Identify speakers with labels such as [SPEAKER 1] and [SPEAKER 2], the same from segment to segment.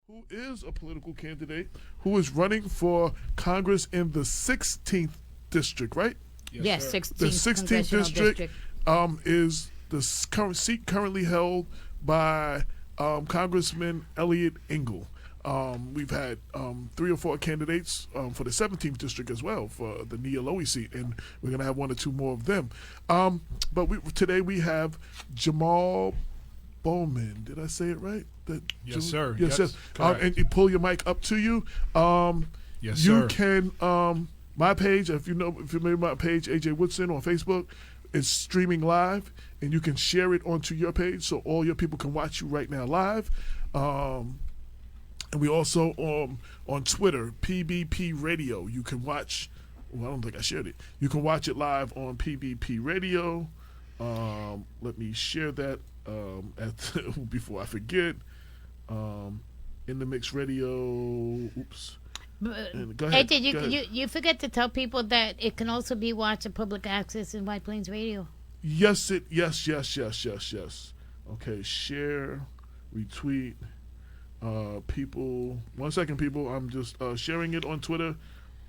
[SPEAKER 1] who is a political candidate who is running for Congress in the 16th district, right?
[SPEAKER 2] Yes, 16th
[SPEAKER 1] The 16th district is the current seat currently held by Congressman Elliot Engel. We've had 3 or 4 candidates for the 17th district as well for the Nia Lowy seat, and we're going to have 1 or 2 more of them. But today we have Jamaal Bowman. Did I say it right?
[SPEAKER 3] Yes, sir.
[SPEAKER 1] Yes. And you pull your mic up to you.
[SPEAKER 3] Yes,
[SPEAKER 1] you
[SPEAKER 3] sir.
[SPEAKER 1] can my page, if you remember my page, AJ Woodson on Facebook, is streaming live, and you can share it onto your page so all your people can watch you right now live. And we also on Twitter, PBP Radio. You can watch. Well, I don't think I shared it. You can watch it live on PBP Radio. Let me share that before I forget. In the Mix Radio. Oops. Go ahead.
[SPEAKER 2] AJ, you forget to tell people that it can also be watched at public access in White Plains Radio.
[SPEAKER 1] Yes. Okay, share, retweet. People, 1 second, people. I'm just sharing it on Twitter.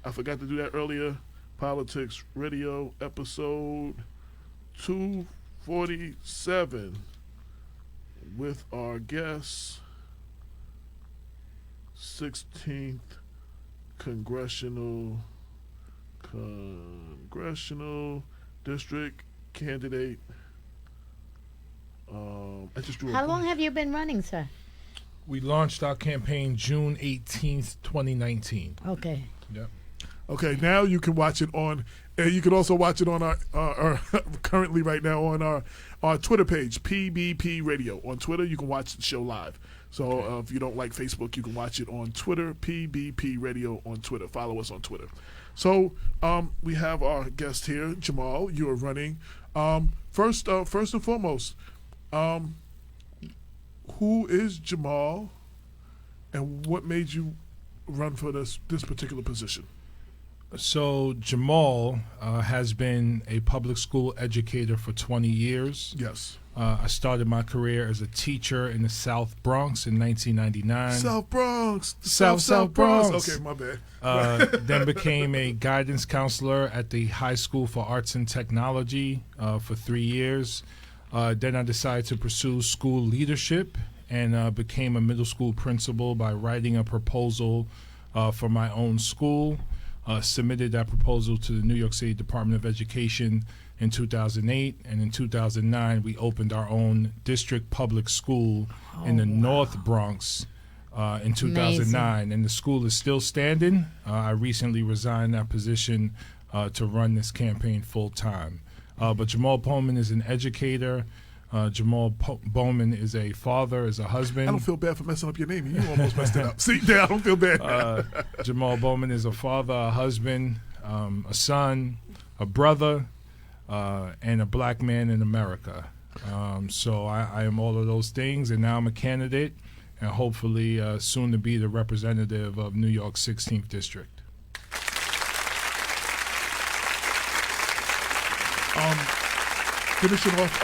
[SPEAKER 1] I forgot to do that earlier. Politics Radio episode 247 with our guest, 16th Congressional District candidate. I just drew.
[SPEAKER 2] How long have you been running, sir?
[SPEAKER 3] We launched our campaign June 18th, 2019.
[SPEAKER 2] Okay.
[SPEAKER 3] Yep.
[SPEAKER 1] Okay, now you can watch it on. You can also watch it on our currently right now on our Twitter page, PBP Radio. On Twitter, you can watch the show live. So if you don't like Facebook, you can watch it on Twitter, PBP Radio on Twitter. Follow us on Twitter. So we have our guest here, Jamaal. You are running. First and foremost, who is Jamaal, and what made you run for this particular position?
[SPEAKER 3] So Jamaal has been a public school educator for 20 years.
[SPEAKER 1] Yes.
[SPEAKER 3] I started my career as a teacher in the South Bronx in 1999.
[SPEAKER 1] South Bronx.
[SPEAKER 3] South Bronx.
[SPEAKER 1] Okay, my bad.
[SPEAKER 3] Then became a guidance counselor at the High School for Arts and Technology for 3 years. Then I decided to pursue school leadership and became a middle school principal by writing a proposal for my own school. Submitted that proposal to the New York City Department of Education in 2008, and in 2009 we opened our own district public school in the North Bronx in 2009. Amazing. And the school is still standing. I recently resigned that position to run this campaign full time. But Jamaal Bowman is an educator. Jamaal Bowman is a father, is a husband.
[SPEAKER 1] I don't feel bad for messing up your name. You almost messed it up. See, I don't feel bad.
[SPEAKER 3] Jamaal Bowman is a father, a husband, a son, a brother, and a black man in America. So I am all of those things, and now I'm a candidate, and hopefully soon to be the representative of New York's 16th District.
[SPEAKER 1] Finishing off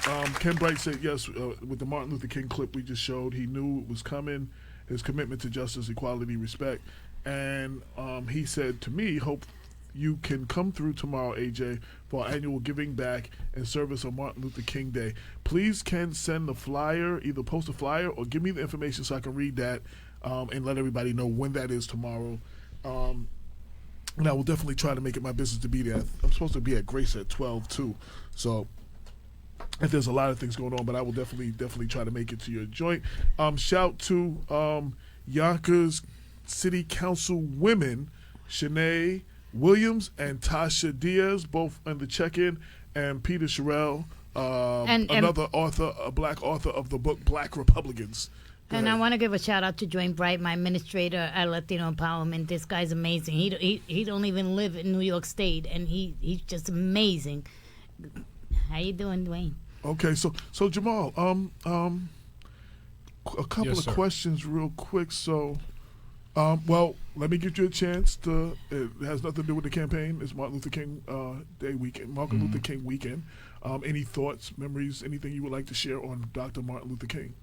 [SPEAKER 1] our Ken Bright said yes with the Martin Luther King clip we just showed. He knew it was coming, his commitment to justice, equality, respect, and he said to me, hope you can come through tomorrow, AJ, for our annual giving back and service on Martin Luther King Day. Please, Ken, send the flyer, either post a flyer or give me the information so I can read that and let everybody know when that is tomorrow. And I will definitely try to make it my business to be there. I'm supposed to be at Grace at 12 too, so if there's a lot of things going on, but I will definitely try to make it to your joint. Shout to Yonkers City Council women, Shanae Williams and Tasha Diaz, both on the check-in, and Peter Sherrill, another author, a black author of the book Black Republicans.
[SPEAKER 2] And I want to give a shout out to Dwayne Bright, my administrator at Latino Empowerment. This guy's amazing. He don't even live in New York State, and he's just amazing. How you doing, Dwayne?
[SPEAKER 1] Okay, so Jamaal, a couple of questions real quick. So, well, let me give you a chance to. It has nothing to do with the campaign. It's Martin Luther King Day weekend, Luther King weekend. Any thoughts, memories, anything you would like to share on Dr. Martin Luther King?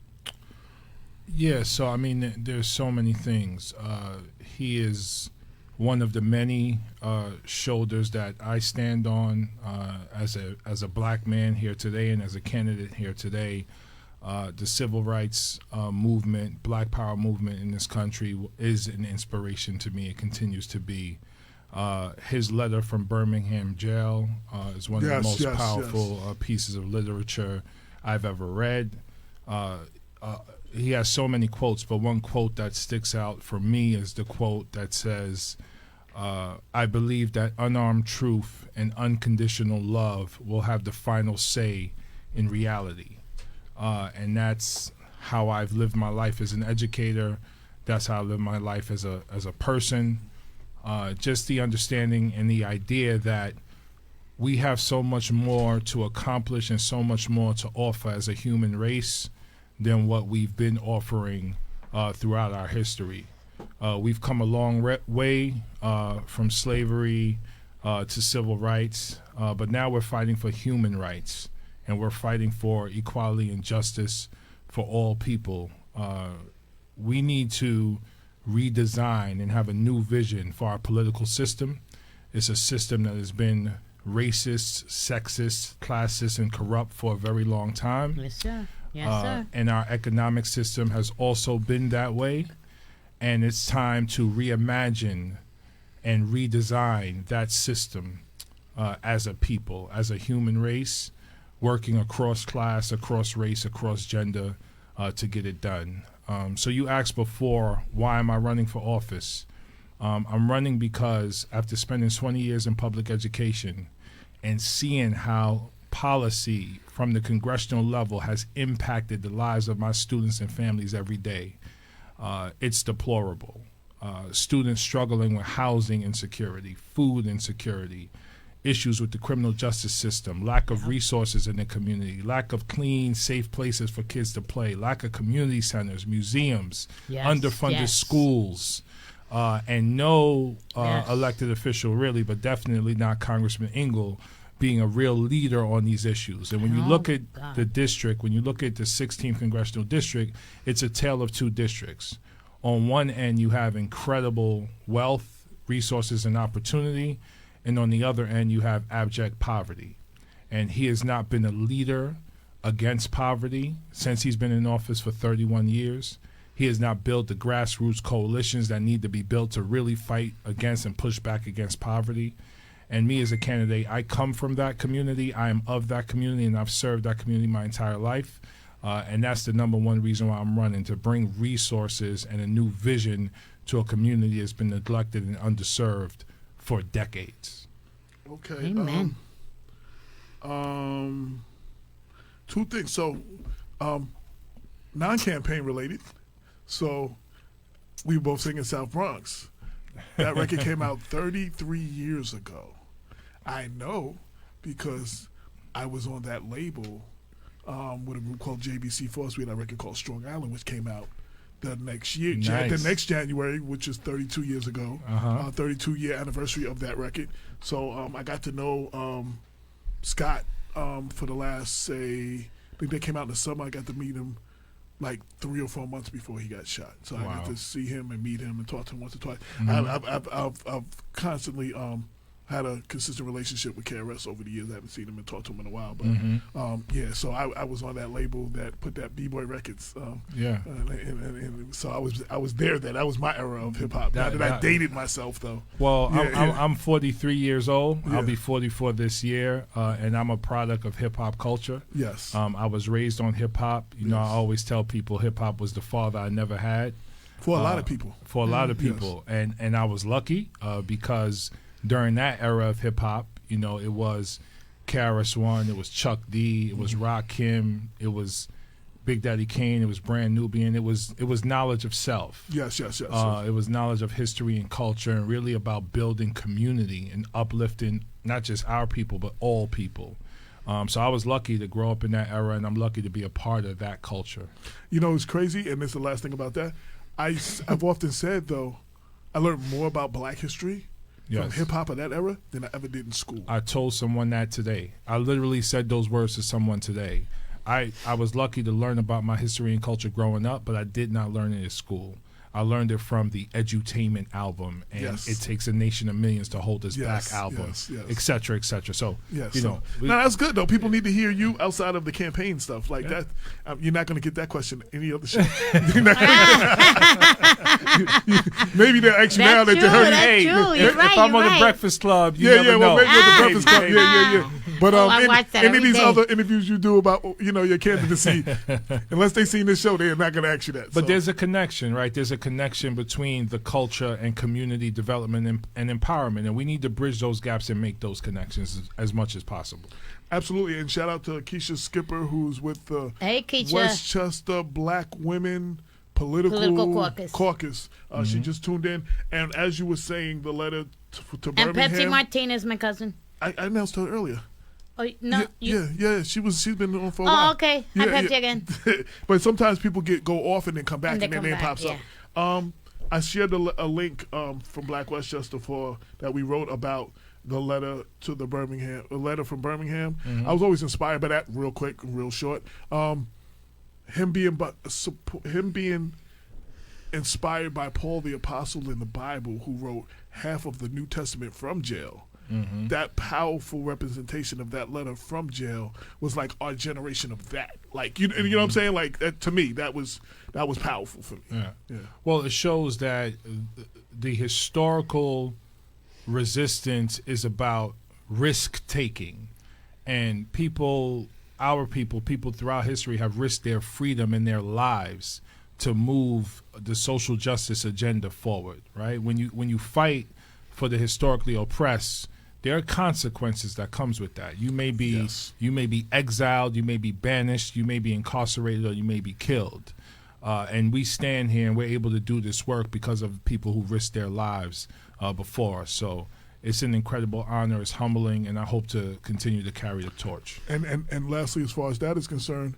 [SPEAKER 3] Yeah, so I mean, there's so many things. He is one of the many shoulders that I stand on as a black man here today and as a candidate here today. The civil rights movement, Black Power movement in this country is an inspiration to me. It continues to be. His letter from Birmingham jail is one of the most powerful pieces of literature I've ever read. He has so many quotes, but one quote that sticks out for me is the quote that says, I believe that unarmed truth and unconditional love will have the final say in reality. And that's how I've lived my life as an educator. That's how I live my life as a person. Just the understanding and the idea that we have so much more to accomplish and so much more to offer as a human race than what we've been offering throughout our history. We've come a long way from slavery to civil rights, but now we're fighting for human rights, and we're fighting for equality and justice for all people. We need to redesign and have a new vision for our political system. It's a system that has been racist, sexist, classist, and corrupt for a very long time.
[SPEAKER 2] Yes, sir. Yes, sir.
[SPEAKER 3] And our economic system has also been that way. And it's time to reimagine and redesign that system as a people, as a human race, working across class, across race, across gender to get it done. So you asked before, why am I running for office? I'm running because after spending 20 years in public education and seeing how policy from the congressional level has impacted the lives of my students and families every day, it's deplorable. Students struggling with housing insecurity, food insecurity, issues with the criminal justice system, lack of resources in the community, lack of clean, safe places for kids to play, lack of community centers, museums, underfunded schools, and no elected official really, but definitely not Congressman Ingle, being a real leader on these issues. And when you look at the district, when you look at the 16th Congressional District, it's a tale of two districts. On one end, you have incredible wealth, resources, and opportunity. And on the other end, you have abject poverty. And he has not been a leader against poverty since he's been in office for 31 years. He has not built the grassroots coalitions that need to be built to really fight against and push back against poverty. And me as a candidate, I come from that community. I am of that community, and I've served that community my entire life. And that's the number one reason why I'm running, to bring resources and a new vision to a community that's been neglected and underserved for decades.
[SPEAKER 1] Okay.
[SPEAKER 2] Amen.
[SPEAKER 1] Two things. So, non-campaign related. So, we were both singing South Bronx. That record came out 33 years ago. I know because I was on that label with a group called JBC Force. We had a record called Strong Island, which came out the next year, the next January, which is 32 years ago, 32-year anniversary of that record. So I got to know Scott for the last, say, I think they came out in the summer. I got to meet him like 3 or 4 months before he got shot. So I got to see him and meet him and talk to him once or twice. I've constantly had a consistent relationship with KRS over the years. I haven't seen him and talked to him in a while, but so I was on that label that put that B-Boy Records. And so I was there. That was my era of hip hop. Not that I dated myself though.
[SPEAKER 3] Well, I'm 43 years old. I'll be 44 this year, and I'm a product of hip hop culture.
[SPEAKER 1] Yes.
[SPEAKER 3] I was raised on hip hop. You know, I always tell people hip hop was the father I never had.
[SPEAKER 1] For a lot of people.
[SPEAKER 3] For a lot of people, and I was lucky because during that era of hip hop, you know, it was KRS-One, it was Chuck D, it was Rakim, it was Big Daddy Kane, it was Brand Nubian, it was knowledge of self.
[SPEAKER 1] Yes.
[SPEAKER 3] It was knowledge of history and culture, and really about building community and uplifting not just our people but all people. So I was lucky to grow up in that era, and I'm lucky to be a part of that culture.
[SPEAKER 1] You know, it's crazy, and this is the last thing about that. I've often said though, I learned more about Black history from hip-hop of that era than I ever did in school.
[SPEAKER 3] I told someone that today. I literally said those words to someone today. I was lucky to learn about my history and culture growing up, but I did not learn it at school. I learned it from the Edutainment album, and
[SPEAKER 1] Yes.
[SPEAKER 3] It Takes a Nation of Millions to Hold Us
[SPEAKER 1] Yes,
[SPEAKER 3] Back album,
[SPEAKER 1] yes, yes.
[SPEAKER 3] et cetera, et cetera. So,
[SPEAKER 1] Yes,
[SPEAKER 3] you know.
[SPEAKER 1] no, that's good though. People need to hear you outside of the campaign stuff like that. You're not going to get that question any other show. You're not gonna- maybe they'll ask you now that
[SPEAKER 2] That's
[SPEAKER 1] you heard
[SPEAKER 2] true,
[SPEAKER 1] me.
[SPEAKER 2] that's
[SPEAKER 3] Hey,
[SPEAKER 2] true.
[SPEAKER 3] if,
[SPEAKER 2] You're
[SPEAKER 3] if
[SPEAKER 2] right,
[SPEAKER 3] I'm
[SPEAKER 2] you're
[SPEAKER 3] on the
[SPEAKER 2] right.
[SPEAKER 3] Breakfast Club, you
[SPEAKER 1] Yeah,
[SPEAKER 3] never
[SPEAKER 1] yeah,
[SPEAKER 3] know.
[SPEAKER 1] well, maybe with the Breakfast Club.
[SPEAKER 3] Hey,
[SPEAKER 1] Yeah. But
[SPEAKER 2] I watch that
[SPEAKER 1] any of
[SPEAKER 2] every
[SPEAKER 1] these
[SPEAKER 2] day.
[SPEAKER 1] other interviews you do about your candidacy, unless they seen this show, they're not going to ask you that.
[SPEAKER 3] But
[SPEAKER 1] So,
[SPEAKER 3] there's a connection, right? There's a connection between the culture and community development and empowerment, and we need to bridge those gaps and make those connections as much as possible.
[SPEAKER 1] absolutely, and shout out to Keisha Skipper, who's with the
[SPEAKER 2] Hey, Keisha.
[SPEAKER 1] Westchester Black Women Political Caucus. She just tuned in, and as you were saying, the letter to
[SPEAKER 2] And Pepsi
[SPEAKER 1] Birmingham.
[SPEAKER 2] Martinez, my cousin.
[SPEAKER 1] I announced her earlier.
[SPEAKER 2] Oh, no.
[SPEAKER 1] Yeah. She's been on for a
[SPEAKER 2] Oh,
[SPEAKER 1] while.
[SPEAKER 2] okay. Hi, Pepsi again.
[SPEAKER 1] But sometimes people go off and then come back,
[SPEAKER 2] And
[SPEAKER 1] and,
[SPEAKER 2] they
[SPEAKER 1] then
[SPEAKER 2] come
[SPEAKER 1] it
[SPEAKER 2] back,
[SPEAKER 1] pops up. I shared a link from Black Westchester that we wrote about the letter to the Birmingham, a letter from Birmingham. I was always inspired by that. Real quick, real short. Him being inspired by Paul the Apostle in the Bible, who wrote half of the New Testament from jail. That powerful representation of that letter from jail was like our generation of that. Like you know what I'm saying? Like that, to me, that was powerful for me.
[SPEAKER 3] Yeah. Well, it shows that the historical resistance is about risk taking, and people throughout history have risked their freedom and their lives to move the social justice agenda forward. Right? When you fight for the historically oppressed, there are consequences that comes with that. You may be exiled, you may be banished, you may be incarcerated, or you may be killed. And we stand here and we're able to do this work because of people who risked their lives before us. So it's an incredible honor. It's humbling, and I hope to continue to carry the torch.
[SPEAKER 1] And lastly, as far as that is concerned,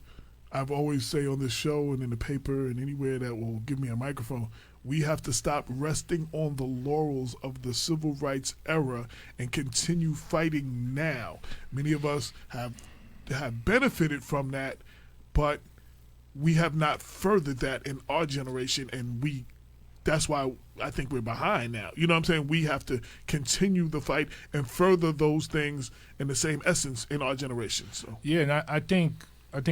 [SPEAKER 1] I've always say on this show and in the paper and anywhere that will give me a microphone, we have to stop resting on the laurels of the civil rights era and continue fighting now. Many of us have benefited from that, but we have not furthered that in our generation, and that's why I think we're behind now. You know what I'm saying? We have to continue the fight and further those things in the same essence in our generation. So
[SPEAKER 3] yeah, and I think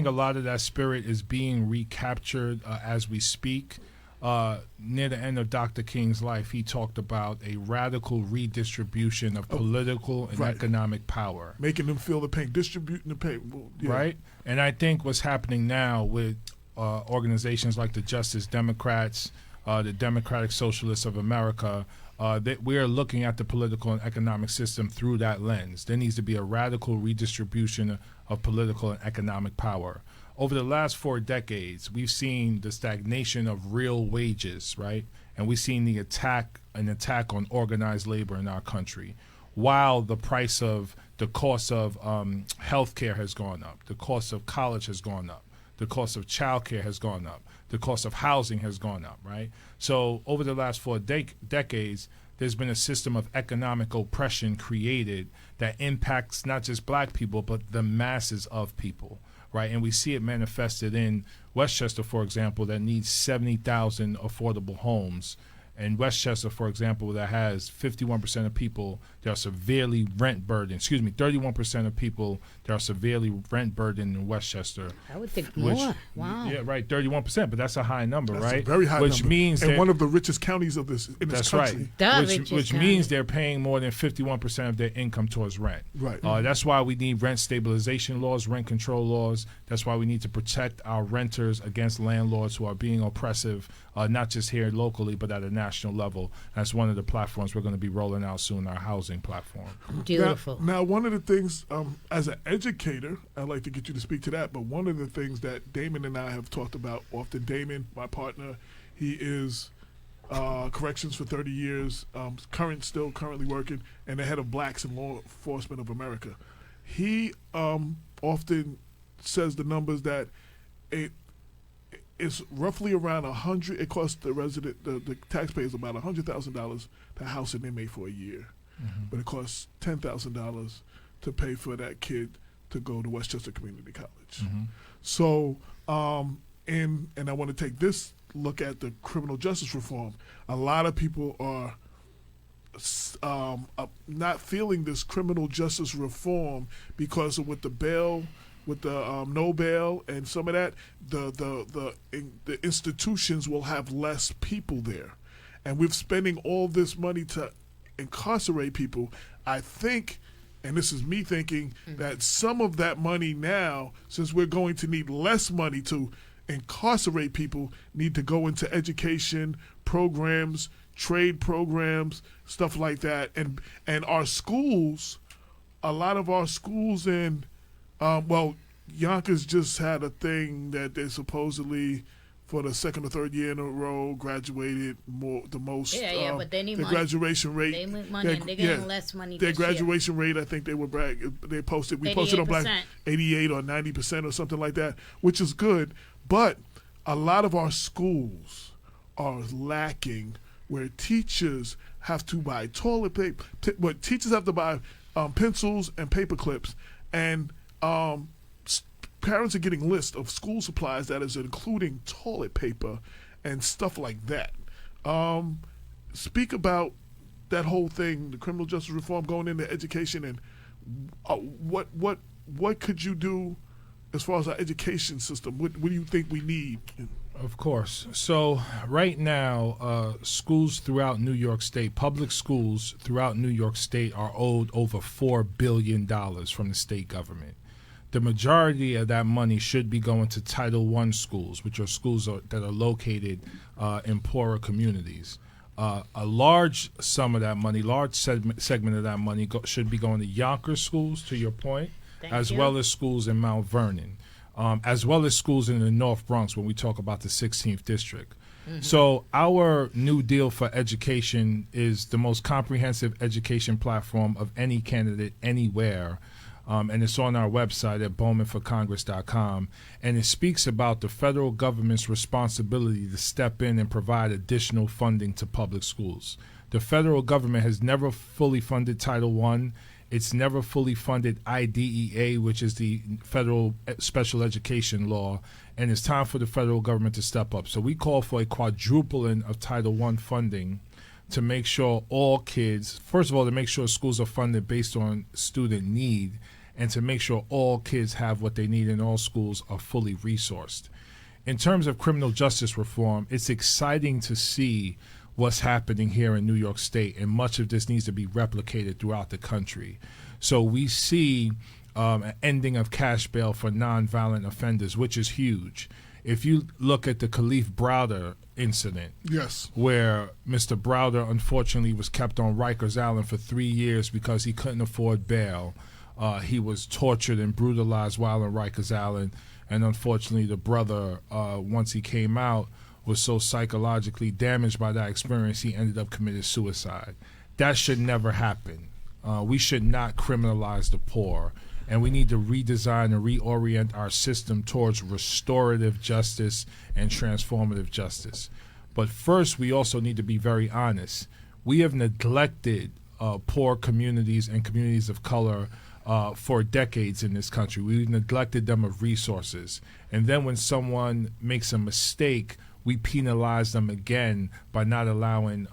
[SPEAKER 3] a lot of that spirit is being recaptured as we speak. Near the end of Dr. King's life, he talked about a radical redistribution of political and economic power.
[SPEAKER 1] Making them feel the pain, distributing the pain. Well, yeah.
[SPEAKER 3] Right? And I think what's happening now with organizations like the Justice Democrats, the Democratic Socialists of America, that we are looking at the political and economic system through that lens. There needs to be a radical redistribution of political and economic power. Over the last 4 decades, we've seen the stagnation of real wages, right? And we've seen an attack on organized labor in our country, while the cost of healthcare has gone up, the cost of college has gone up, the cost of childcare has gone up, the cost of housing has gone up, right? So over the last 4 decades, there's been a system of economic oppression created that impacts not just black people, but the masses of people. Right, and we see it manifested in Westchester, for example, that needs 70,000 affordable homes. And Westchester, for example, that has 51% of people that are severely rent burdened. 31% of people that are severely rent burdened in Westchester.
[SPEAKER 2] I would think more. Wow.
[SPEAKER 3] Yeah, right, 31%, but that's a high number,
[SPEAKER 1] That's
[SPEAKER 3] right?
[SPEAKER 1] a very high
[SPEAKER 3] which
[SPEAKER 1] number.
[SPEAKER 3] Means
[SPEAKER 1] and
[SPEAKER 3] that,
[SPEAKER 1] one of the richest counties in this
[SPEAKER 3] that's
[SPEAKER 1] country.
[SPEAKER 3] right. Which means they're paying more than 51% of their income towards rent.
[SPEAKER 1] Right.
[SPEAKER 3] That's why we need rent stabilization laws, rent control laws. That's why we need to protect our renters against landlords who are being oppressive, not just here locally, but at a national level. That's one of the platforms we're going to be rolling out soon, our housing platform.
[SPEAKER 2] Beautiful.
[SPEAKER 1] Now, one of the things, as an educator, I'd like to get you to speak to that, but one of the things that Damon and I have talked about often, Damon, my partner, he is corrections for 30 years, currently working, and the head of Blacks in Law Enforcement of America. He often says the numbers that it's roughly around 100. It costs the resident, the taxpayers, about $100,000 to house an inmate for a year, but it costs $10,000 to pay for that kid to go to Westchester Community College.
[SPEAKER 3] Mm-hmm.
[SPEAKER 1] So, and I want to take this look at the criminal justice reform. A lot of people are not feeling this criminal justice reform because of with the bail, with the no bail, and some of that, the institutions will have less people there, and we're spending all this money to incarcerate people. I think, and this is me thinking, that some of that money now, since we're going to need less money to incarcerate people, need to go into education programs, trade programs, stuff like that. And our schools, a lot of our schools in, Yonkers just had a thing that they supposedly, for the second or third year in a row, graduated the most.
[SPEAKER 2] Yeah, but they need
[SPEAKER 1] the
[SPEAKER 2] money.
[SPEAKER 1] graduation rate.
[SPEAKER 2] They need money, and they're getting less money
[SPEAKER 1] Their
[SPEAKER 2] this year.
[SPEAKER 1] graduation rate, I think we posted on Black
[SPEAKER 2] 88%.
[SPEAKER 1] 88 or 90% or something like that, which is good. But a lot of our schools are lacking, where teachers have to buy toilet paper, teachers have to buy pencils and paper clips, and parents are getting lists of school supplies that is including toilet paper and stuff like that. Speak about that whole thing, the criminal justice reform going into education, and what could you do as far as our education system? What do you think we need?
[SPEAKER 3] Of course. So right now, schools throughout New York State, public schools throughout New York State, are owed over $4 billion from the state government. The majority of that money should be going to Title I schools, which are schools that are located in poorer communities. A large sum of that money, large segment of that money should be going to Yonkers schools, to your point, as well as schools in Mount Vernon, as well as schools in the North Bronx when we talk about the 16th District. Mm-hmm. So our New Deal for Education is the most comprehensive education platform of any candidate anywhere. And it's on our website at bowmanforcongress.com, and it speaks about the federal government's responsibility to step in and provide additional funding to public schools. The federal government has never fully funded Title I. It's never fully funded IDEA, which is the federal special education law, and it's time for the federal government to step up. So we call for a quadrupling of Title I funding to make sure all kids, first of all, to make sure schools are funded based on student need, and to make sure all kids have what they need and all schools are fully resourced. In terms of criminal justice reform, it's exciting to see what's happening here in New York State, and much of this needs to be replicated throughout the country. So we see an ending of cash bail for nonviolent offenders, which is huge. If you look at the Khalif Browder incident,
[SPEAKER 1] yes,
[SPEAKER 3] where Mr. Browder unfortunately was kept on Rikers Island for 3 years because he couldn't afford bail. He was tortured and brutalized while in Rikers Island, and unfortunately the brother, once he came out, was so psychologically damaged by that experience, he ended up committing suicide. That should never happen. We should not criminalize the poor, and we need to redesign and reorient our system towards restorative justice and transformative justice. But first, we also need to be very honest. We have neglected poor communities and communities of color for decades in this country. We've neglected them of resources. And then when someone makes a mistake, we penalize them again by not allowing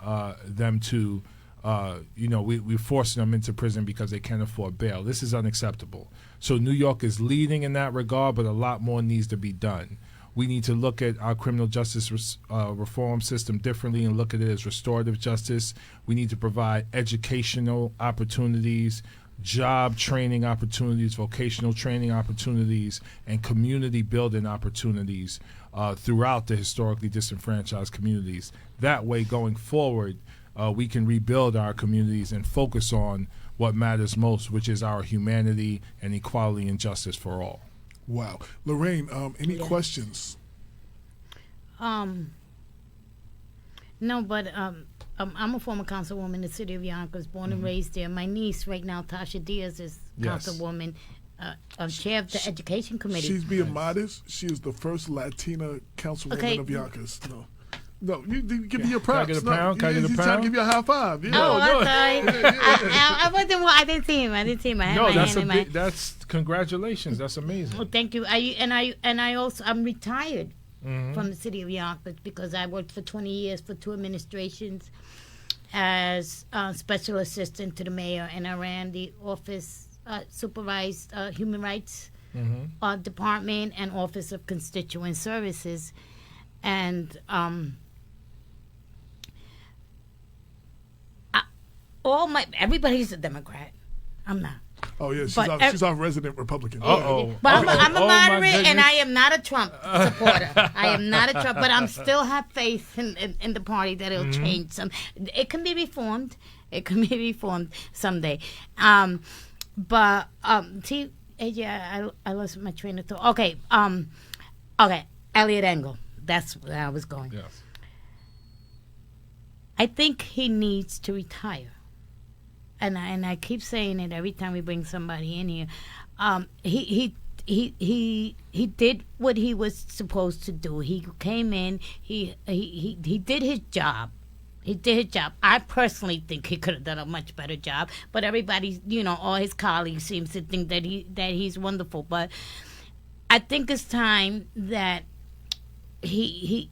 [SPEAKER 3] them to, we're forcing them into prison because they can't afford bail. This is unacceptable. So New York is leading in that regard, but a lot more needs to be done. We need to look at our criminal justice reform system differently and look at it as restorative justice. We need to provide educational opportunities, job training opportunities, vocational training opportunities, and community building opportunities throughout the historically disenfranchised communities. That way, going forward, we can rebuild our communities and focus on what matters most, which is our humanity and equality and justice for all.
[SPEAKER 1] Wow. Lorraine, any questions?
[SPEAKER 2] No, but I'm a former councilwoman in the city of Yonkers, born and raised there. My niece right now, Tasha Diaz, is councilwoman, chair of the education committee.
[SPEAKER 1] She's being modest. She is the first Latina councilwoman of Yonkers. No. No, you give me your props.
[SPEAKER 3] Can I get a pound? Can I get a
[SPEAKER 1] He's trying
[SPEAKER 3] pound?
[SPEAKER 1] to give you a high five. Yeah.
[SPEAKER 2] Oh,
[SPEAKER 3] no.
[SPEAKER 2] I'm sorry. I wasn't. I didn't see him. I had
[SPEAKER 3] No,
[SPEAKER 2] my
[SPEAKER 3] that's
[SPEAKER 2] hand in my.
[SPEAKER 3] that's congratulations. That's amazing.
[SPEAKER 2] Well, thank you. I'm retired from the city of Yonkers because I worked for 20 years for 2 administrations as special assistant to the mayor, and I ran the office supervised human rights department and office of constituent services, and everybody's a Democrat. I'm not.
[SPEAKER 1] Oh yeah,
[SPEAKER 2] But
[SPEAKER 1] she's our resident Republican.
[SPEAKER 3] Uh-oh.
[SPEAKER 2] But I'm a
[SPEAKER 3] Oh, my
[SPEAKER 2] moderate, and
[SPEAKER 3] goodness.
[SPEAKER 2] I am not a Trump supporter. I am not a Trump, but I'm still have faith in the party that it'll change some. It can be reformed. It can be reformed someday. But see, AJ, I lost my train of thought. Okay, Elliot Engel. That's where I was going.
[SPEAKER 3] Yes.
[SPEAKER 2] I think he needs to retire. And I keep saying it every time we bring somebody in here. He did what he was supposed to do. He came in. He did his job. He did his job. I personally think he could have done a much better job. But everybody, all his colleagues seems to think that he's wonderful. But I think it's time that he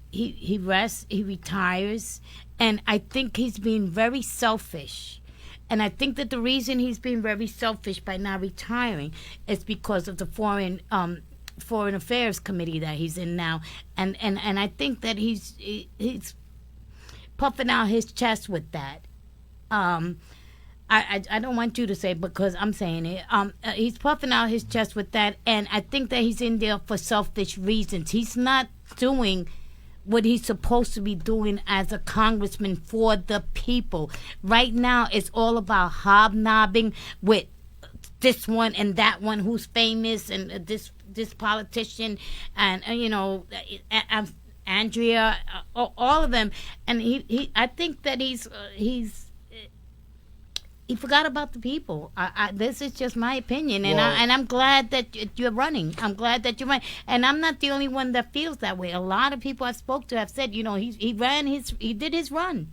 [SPEAKER 2] rests. He retires. And I think he's being very selfish. And I think that the reason he's being very selfish by not retiring is because of the foreign affairs committee that he's in now, and I think that he's puffing out his chest with that. I don't want you to say it because I'm saying it. He's puffing out his chest with that, and I think that he's in there for selfish reasons. He's not doing what he's supposed to be doing as a congressman for the people. Right now, it's all about hobnobbing with this one and that one who's famous, and this politician, and Andrea, all of them. And I think that he forgot about the people. This is just my opinion, and I'm glad that you're running. I'm glad that you're running, and I'm not the only one that feels that way. A lot of people I spoke to have said, he did his run.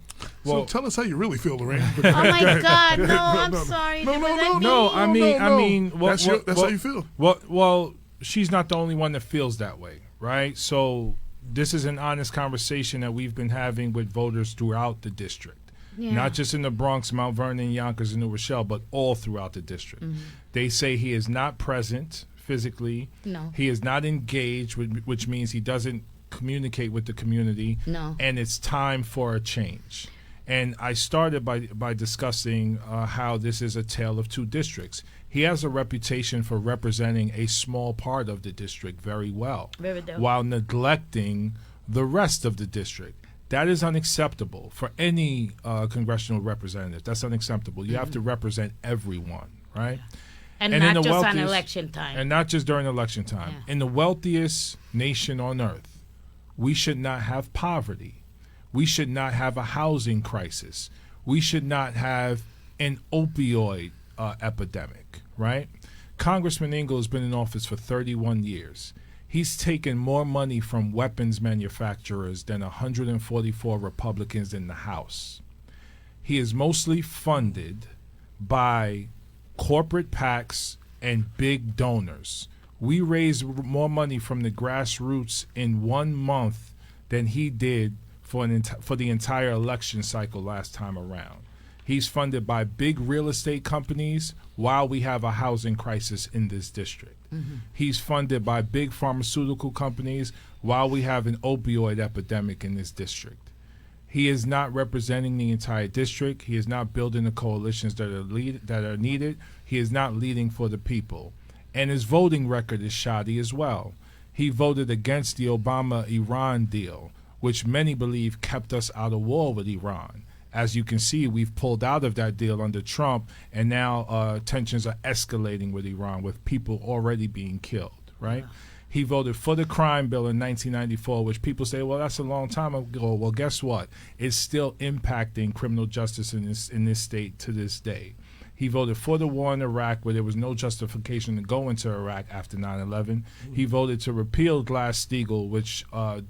[SPEAKER 1] So tell us how you really feel, Lorraine.
[SPEAKER 2] Oh my God, no, I'm sorry.
[SPEAKER 3] No, I mean,
[SPEAKER 1] that's how you feel.
[SPEAKER 3] Well, she's not the only one that feels that way, right? So this is an honest conversation that we've been having with voters throughout the district. Yeah. Not just in the Bronx, Mount Vernon, Yonkers, and New Rochelle, but all throughout the district. Mm-hmm. They say he is not present physically.
[SPEAKER 2] No.
[SPEAKER 3] He is not engaged, which means he doesn't communicate with the community.
[SPEAKER 2] No.
[SPEAKER 3] And it's time for a change. And I started by discussing how this is a tale of two districts. He has a reputation for representing a small part of the district very well, while neglecting the rest of the district. That is unacceptable for any congressional representative. That's unacceptable. You have to represent everyone, right?
[SPEAKER 2] And not just on election time.
[SPEAKER 3] And not just during election time. Yeah. In the wealthiest nation on earth, we should not have poverty. We should not have a housing crisis. We should not have an opioid epidemic, right? Congressman Engel has been in office for 31 years. He's taken more money from weapons manufacturers than 144 Republicans in the House. He is mostly funded by corporate PACs and big donors. We raised more money from the grassroots in 1 month than he did for the entire election cycle last time around. He's funded by big real estate companies while we have a housing crisis in this district. Mm-hmm. He's funded by big pharmaceutical companies while we have an opioid epidemic in this district. He is not representing the entire district. He is not building the coalitions that are needed. He is not leading for the people. And his voting record is shoddy as well. He voted against the Obama-Iran deal, which many believe kept us out of war with Iran. As you can see, we've pulled out of that deal under Trump, and now tensions are escalating with Iran, with people already being killed, right? Yeah. He voted for the crime bill in 1994, which people say, well, that's a long time ago. Well, guess what? It's still impacting criminal justice in this state to this day. He voted for the war in Iraq, where there was no justification to go into Iraq after 9/11. He voted to repeal Glass-Steagall, which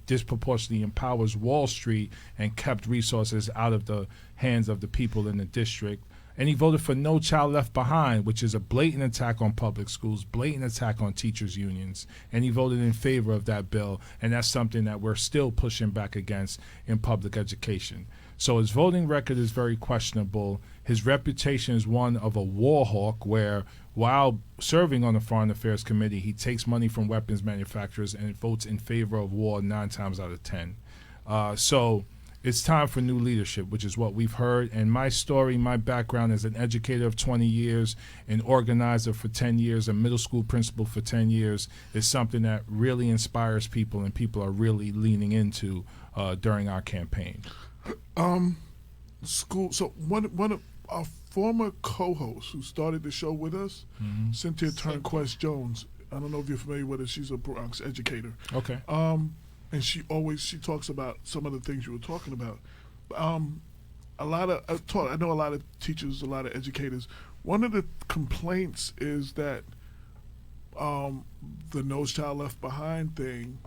[SPEAKER 3] disproportionately empowers Wall Street and kept resources out of the hands of the people in the district. And he voted for No Child Left Behind, which is a blatant attack on public schools, blatant attack on teachers' unions. And he voted in favor of that bill, and that's something that we're still pushing back against in public education. So his voting record is very questionable. His reputation is one of a war hawk, where while serving on the Foreign Affairs Committee, he takes money from weapons manufacturers and votes in favor of war 9 times out of 10. So it's time for new leadership, which is what we've heard. And my story, my background as an educator of 20 years, an organizer for 10 years, a middle school principal for 10 years, is something that really inspires people, and people are really leaning into during our campaign.
[SPEAKER 1] School. So one of our former co-hosts who started the show with us, Cynthia Turnquest Jones. I don't know if you're familiar with her. She's a Bronx educator.
[SPEAKER 3] Okay.
[SPEAKER 1] And she talks about some of the things you were talking about. I know a lot of teachers, a lot of educators. One of the complaints is that the No Child Left Behind thing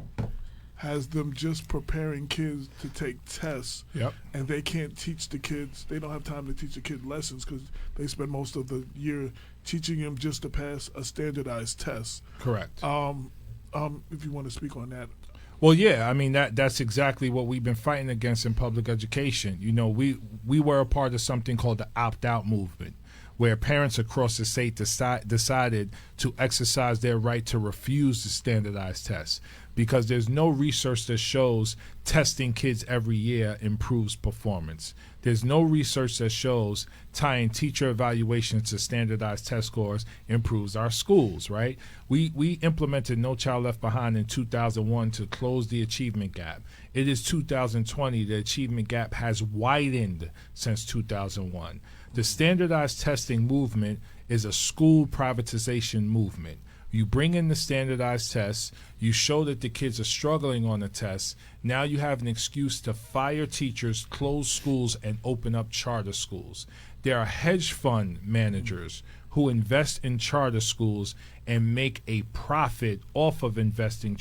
[SPEAKER 1] has them just preparing kids to take tests.
[SPEAKER 3] Yep.
[SPEAKER 1] And they can't teach the kids. They don't have time to teach the kids lessons because they spend most of the year teaching them just to pass a standardized test.
[SPEAKER 3] Correct.
[SPEAKER 1] If you want to speak on that.
[SPEAKER 3] Well, yeah, I mean, that's exactly what we've been fighting against in public education. You know, we were a part of something called the opt-out movement, where parents across the state decided to exercise their right to refuse the standardized tests, because there's no research that shows testing kids every year improves performance. There's no research that shows tying teacher evaluations to standardized test scores improves our schools, right? We implemented No Child Left Behind in 2001 to close the achievement gap. It is 2020. The achievement gap has widened since 2001. The standardized testing movement is a school privatization movement. You bring in the standardized tests, you show that the kids are struggling on the tests. Now you have an excuse to fire teachers, close schools, and open up charter schools. There are hedge fund managers who invest in charter schools and make a profit off of investing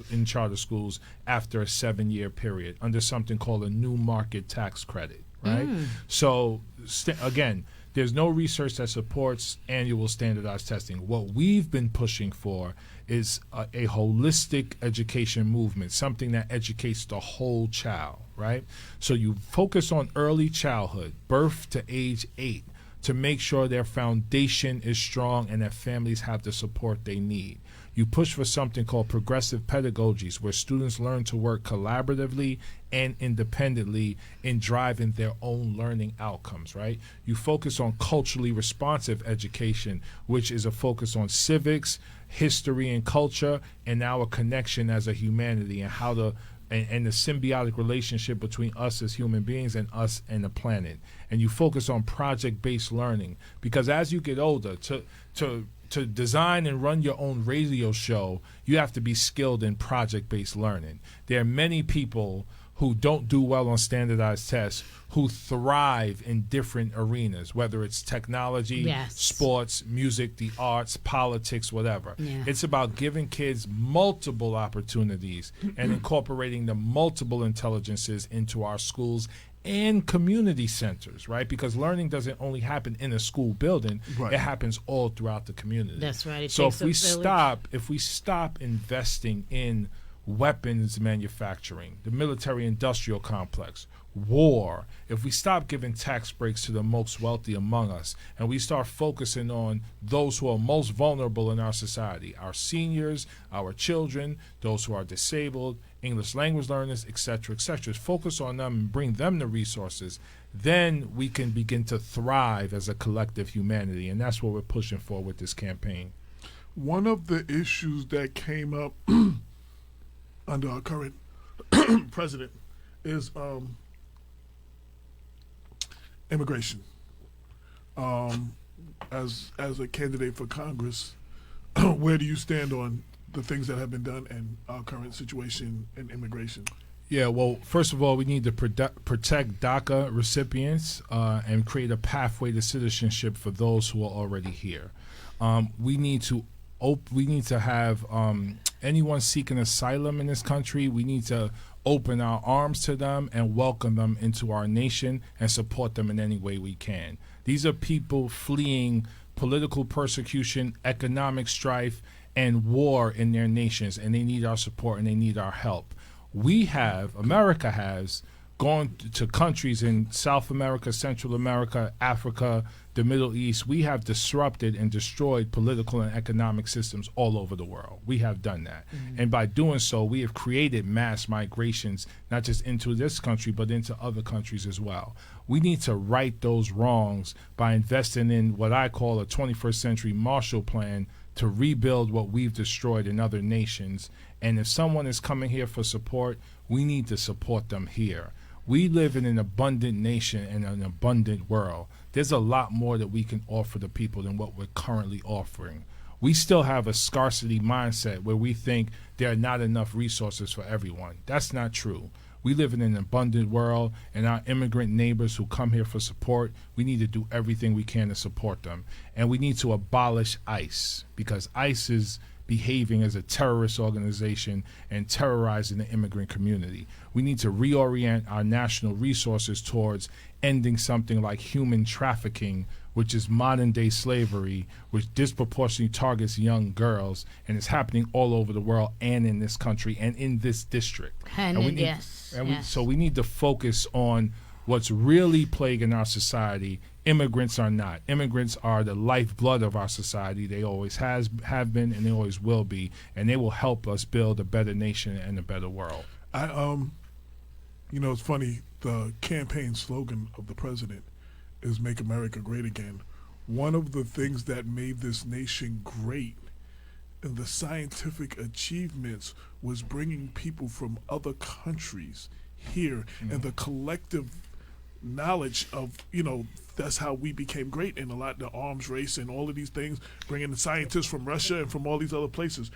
[SPEAKER 3] in charter schools after a 7-year period under something called a new market tax credit, right? So, again, there's no research that supports annual standardized testing. What we've been pushing for is a holistic education movement, something that educates the whole child, right? So you focus on early childhood, birth to age 8, to make sure their foundation is strong and that families have the support they need. You push for something called progressive pedagogies, where students learn to work collaboratively and independently in driving their own learning outcomes, right? You focus on culturally responsive education, which is a focus on civics, history and culture, and now a connection as a humanity, and how and the symbiotic relationship between us as human beings and us and the planet. And you focus on project-based learning, because as you get older, to design and run your own radio show, you have to be skilled in project-based learning. There are many people who don't do well on standardized tests who thrive in different arenas, whether it's technology, sports, music, the arts, politics, whatever.
[SPEAKER 2] Yeah.
[SPEAKER 3] It's about giving kids multiple opportunities and incorporating the multiple intelligences into our schools and community centers, right? Because learning doesn't only happen in a school building; it happens all throughout the community.
[SPEAKER 2] That's right.
[SPEAKER 3] So if we stop investing in weapons manufacturing, the military-industrial complex, war, if we stop giving tax breaks to the most wealthy among us, and we start focusing on those who are most vulnerable in our society, our seniors, our children, those who are disabled, English language learners, etc., focus on them and bring them the resources, then we can begin to thrive as a collective humanity, and that's what we're pushing for with this campaign.
[SPEAKER 1] One of the issues that came up under our current president is immigration. As a candidate for Congress, where do you stand on the things that have been done and our current situation in immigration?
[SPEAKER 3] Yeah, well, first of all, we need to protect DACA recipients and create a pathway to citizenship for those who are already here. We need to have anyone seeking asylum in this country. We need to open our arms to them and welcome them into our nation and support them in any way we can. These are people fleeing political persecution, economic strife, and war in their nations, and they need our support and they need our help. America has gone to countries in South America, Central America, Africa, the Middle East. We have disrupted and destroyed political and economic systems all over the world. We have done that. Mm-hmm. And by doing so, we have created mass migrations, not just into this country, but into other countries as well. We need to right those wrongs by investing in what I call a 21st century Marshall Plan to rebuild what we've destroyed in other nations. And if someone is coming here for support, we need to support them here. We live in an abundant nation and an abundant world. There's a lot more that we can offer the people than what we're currently offering. We still have a scarcity mindset where we think there are not enough resources for everyone. That's not true. We live in an abundant world, and our immigrant neighbors who come here for support, we need to do everything we can to support them. And we need to abolish ICE, because ICE is behaving as a terrorist organization and terrorizing the immigrant community. We need to reorient our national resources towards ending something like human trafficking, which is modern-day slavery, which disproportionately targets young girls, and it's happening all over the world and in this country and in this district. So we need to focus on what's really plaguing our society. Immigrants are not. Immigrants are the lifeblood of our society. They always have been, and they always will be, and they will help us build a better nation and a better world.
[SPEAKER 1] It's funny. The campaign slogan of the president is "Make America Great Again." One of the things that made this nation great in the scientific achievements was bringing people from other countries here, and the collective knowledge of, that's how we became great in a lot, the arms race and all of these things, bringing the scientists from Russia and from all these other places.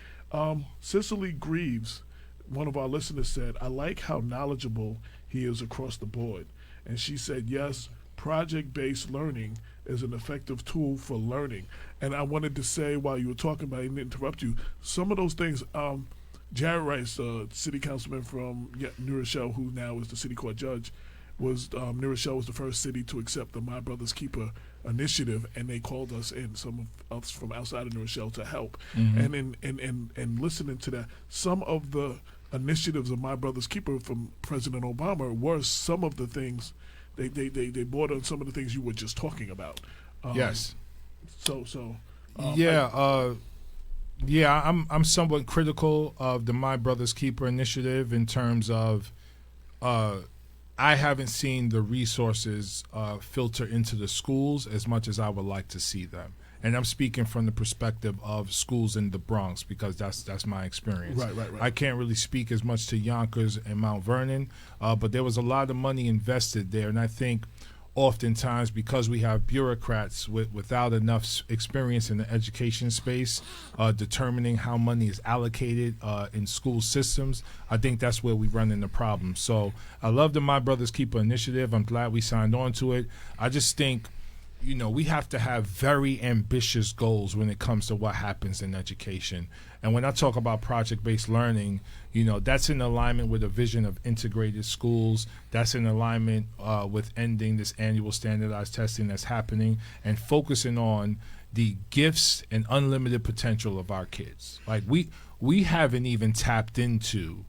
[SPEAKER 1] Cicely Greaves, one of our listeners, said, "I like how knowledgeable he is across the board." And she said, yes, project-based learning is an effective tool for learning. And I wanted to say, while you were talking about it, I didn't interrupt you, some of those things, Jared Rice, city councilman from New Rochelle, who now is the city court judge, New Rochelle was the first city to accept the My Brother's Keeper initiative, and they called us in, some of us from outside of New Rochelle, to help. Mm-hmm. And listening to that, some of the initiatives of My Brother's Keeper from President Obama were some of the things they brought on, some of the things you were just talking about.
[SPEAKER 3] Yes. I'm somewhat critical of the My Brother's Keeper initiative in terms of I haven't seen the resources filter into the schools as much as I would like to see them. And I'm speaking from the perspective of schools in the Bronx, because that's my experience.
[SPEAKER 1] Right.
[SPEAKER 3] I can't really speak as much to Yonkers and Mount Vernon, but there was a lot of money invested there. And I think oftentimes, because we have bureaucrats without enough experience in the education space, determining how money is allocated in school systems, I think that's where we run into problems. So I love the My Brother's Keeper initiative. I'm glad we signed on to it. I just think, we have to have very ambitious goals when it comes to what happens in education. And when I talk about project-based learning, that's in alignment with a vision of integrated schools. That's in alignment with ending this annual standardized testing that's happening and focusing on the gifts and unlimited potential of our kids. Like we haven't even tapped into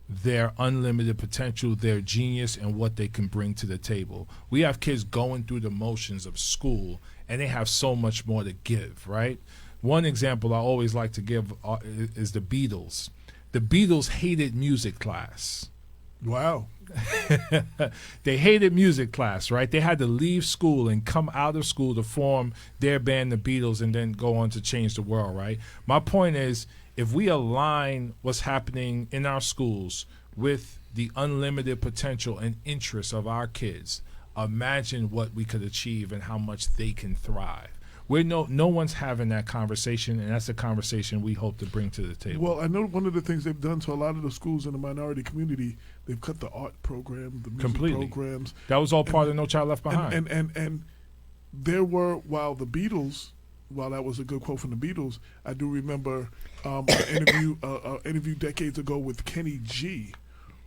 [SPEAKER 3] their unlimited potential, their genius, and what they can bring to the table. We have kids going through the motions of school, and they have so much more to give, right? One example I always like to give is the Beatles. The Beatles hated music class.
[SPEAKER 1] Wow.
[SPEAKER 3] They hated music class, right? They had to leave school and come out of school to form their band, the Beatles, and then go on to change the world, right? My point is, if we align what's happening in our schools with the unlimited potential and interests of our kids, imagine what we could achieve and how much they can thrive. no one's having that conversation, and that's the conversation we hope to bring to the table.
[SPEAKER 1] Well, I know one of the things they've done to a lot of the schools in the minority community, they've cut the art program, the music
[SPEAKER 3] Completely.
[SPEAKER 1] programs.
[SPEAKER 3] That was all part of No Child Left Behind.
[SPEAKER 1] And there were, while that was a good quote from the Beatles, I do remember an interview decades ago with Kenny G,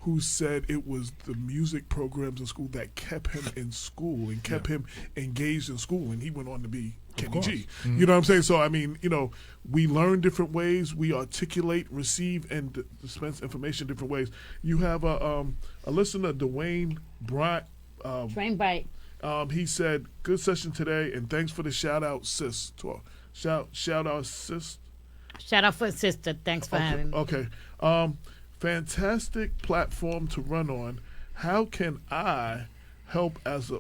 [SPEAKER 1] who said it was the music programs in school that kept him in school and kept him engaged in school, and he went on to be Kenny G.
[SPEAKER 3] Mm-hmm.
[SPEAKER 1] You know what I'm saying? So, I mean, we learn different ways, we articulate, receive, and dispense information different ways. You have a listener, Dwayne Bryant.
[SPEAKER 2] Train Bright.
[SPEAKER 1] He said, "Good session today, and thanks for the shout out, sis." Shout out, sis.
[SPEAKER 2] Shout out for sister. Thanks for having me.
[SPEAKER 1] Okay. Fantastic platform to run on. How can I help as